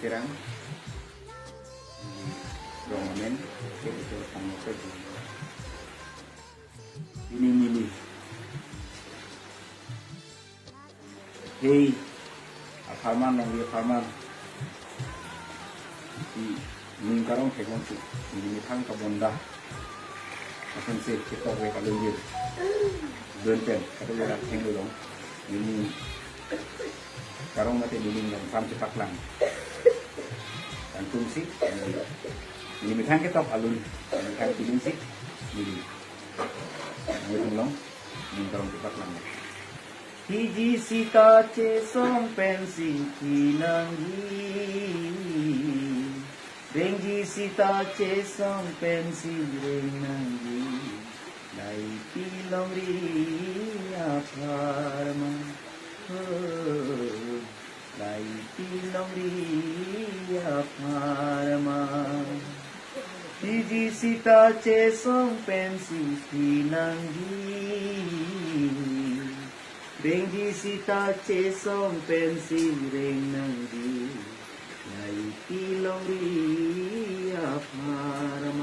pirang rongomen ke itu kamu kerja ini hey farman nong dia farman di ningkarong kegon tu ini thang kabonda akan se kita we kalau dia donten kalau dia tinggal dong ini karong mati dinding dan sam cepak lang dan tungsi ini mitang kita alun mitang tiding sih ini long ini karong cepak lang hiji sita ce song pensi kinangi Rengji sita ce song pensi renangi Lai pilong ria karma Lai pilong ria karma Hiji sita ce song pensi kinangi Rengji sita ce song pensi renangi Lai pilong ria karma